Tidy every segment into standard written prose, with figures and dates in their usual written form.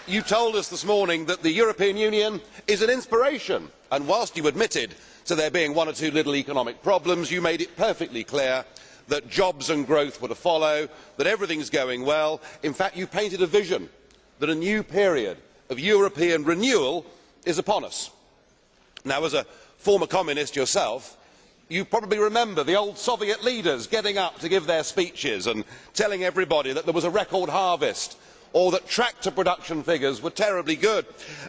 You told us this morning that the European Union is an inspiration, and whilst you admitted to there being one or two little economic problems, you made it perfectly clear that jobs and growth were to follow, that everything is going well. In fact, you painted a vision that a new period of European renewal is upon us. Now, as a former communist yourself, you probably remember the old Soviet leaders getting up to give their speeches and telling everybody that there was a record harvest, or that tractor production figures were terribly good.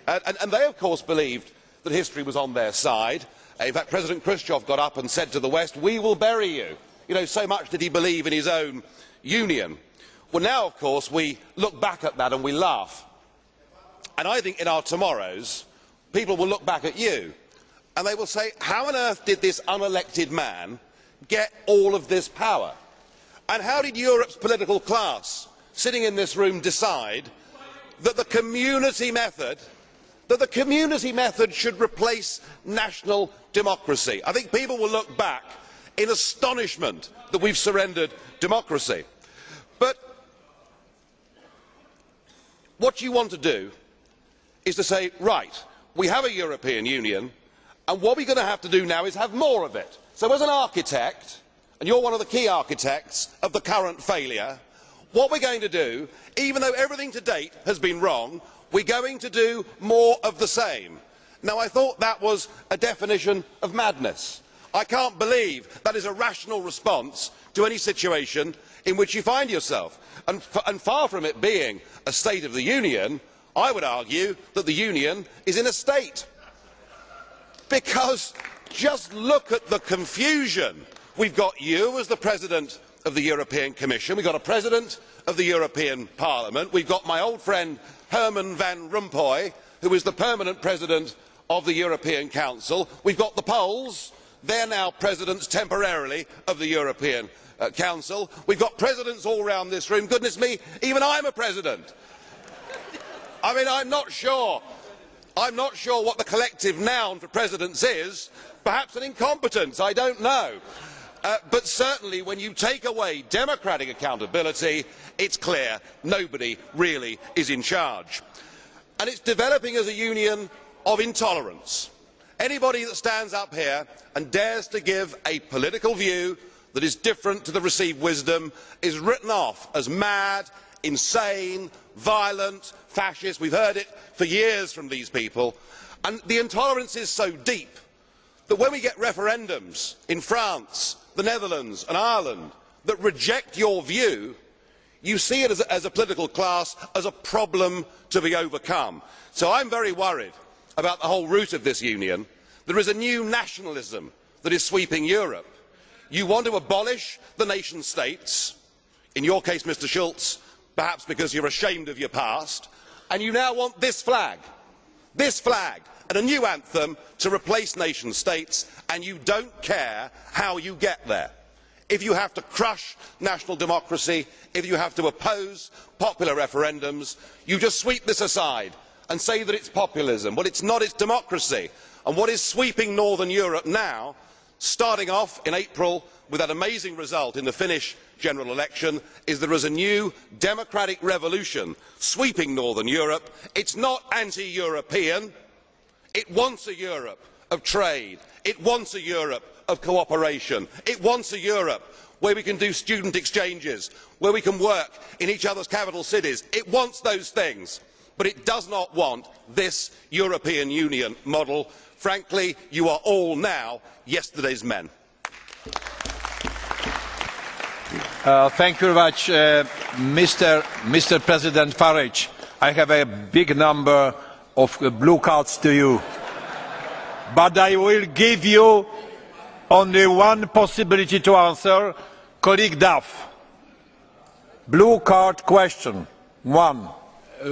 And they, of course, believed that history was on their side. In fact, President Khrushchev got up and said to the West, "We will bury you." You know, so much did he believe in his own union. Well, now, of course, we look back at that and we laugh. And I think in our tomorrows, people will look back at you and they will say, how on earth did this unelected man get all of this power? And how did Europe's political class sitting in this room decide that the community method should replace national democracy? I think people will look back in astonishment that we've surrendered democracy. But what you want to do is to say, right, we have a European Union, and what we're going to have to do now is have more of it. So as an architect, and you're one of the key architects of the current failure, what we're going to do, even though everything to date has been wrong, we're going to do more of the same. Now, I thought that was a definition of madness. I can't believe that is a rational response to any situation in which you find yourself. And far from it being a State of the Union, I would argue that the Union is in a state. Because just look at the confusion. We've got you as the President of the European Commission, we've got a President of the European Parliament, we've got my old friend Herman Van Rompuy, who is the permanent President of the European Council, we've got the Poles, they are now presidents temporarily of the European Council, we've got presidents all round this room, goodness me, even I'm a president. I mean, I'm not sure what the collective noun for presidents is, perhaps an incompetence, I don't know. But certainly when you take away democratic accountability, it's clear nobody really is in charge. And it's developing as a union of intolerance. Anybody that stands up here and dares to give a political view that is different to the received wisdom is written off as mad, insane, violent, fascist. We've heard it for years from these people. And the intolerance is so deep that when we get referendums in France, the Netherlands and Ireland that reject your view, you see it as a political class as a problem to be overcome. So I'm very worried about the whole root of this union. There is a new nationalism that is sweeping Europe. You want to abolish the nation states, in your case, Mr. Schulz, perhaps because you're ashamed of your past, and you now want this flag and a new anthem to replace nation states, and you don't care how you get there. If you have to crush national democracy, if you have to oppose popular referendums, you just sweep this aside and say that it's populism. Well, it's not, it's democracy. And what is sweeping Northern Europe now, starting off in April with that amazing result in the Finnish general election, is there is a new democratic revolution sweeping Northern Europe. It's not anti-European. It wants a Europe of trade. It wants a Europe of cooperation. It wants a Europe where we can do student exchanges, where we can work in each other's capital cities. It wants those things, but it does not want this European Union model. Frankly, you are all now yesterday's men. Thank you very much, Mr. President Farage. I have a big number of blue cards to you, but I will give you only one possibility to answer. Colleague Duff, blue card question, one.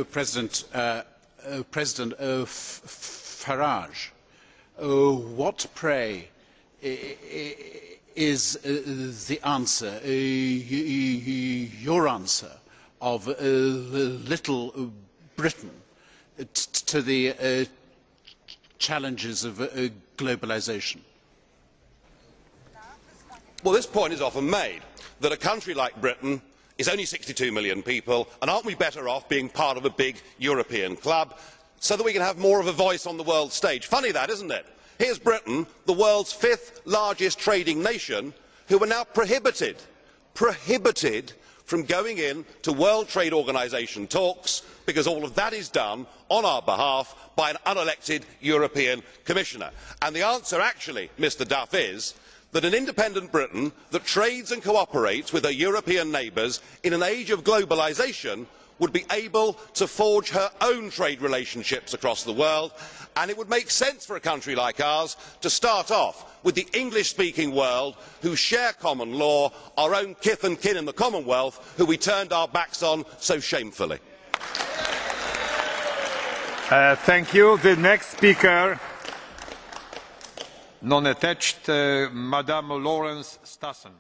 President Farage, what, pray, is the answer, your answer, of Little Britain to the challenges of globalisation? Well, this point is often made, that a country like Britain is only 62 million people, and aren't we better off being part of a big European club so that we can have more of a voice on the world stage? Funny that, isn't it? Here's Britain, the world's 5th largest trading nation, who are now prohibited from going in to World Trade Organisation talks because all of that is done on our behalf by an unelected European Commissioner. And the answer actually, Mr Duff, is that an independent Britain that trades and cooperates with her European neighbours in an age of globalisation would be able to forge her own trade relationships across the world, and it would make sense for a country like ours to start off with the English speaking world, who share common law, our own kith and kin in the Commonwealth, who we turned our backs on so shamefully. Thank you. The next speaker, non-attached, Madame Lawrence Stassen.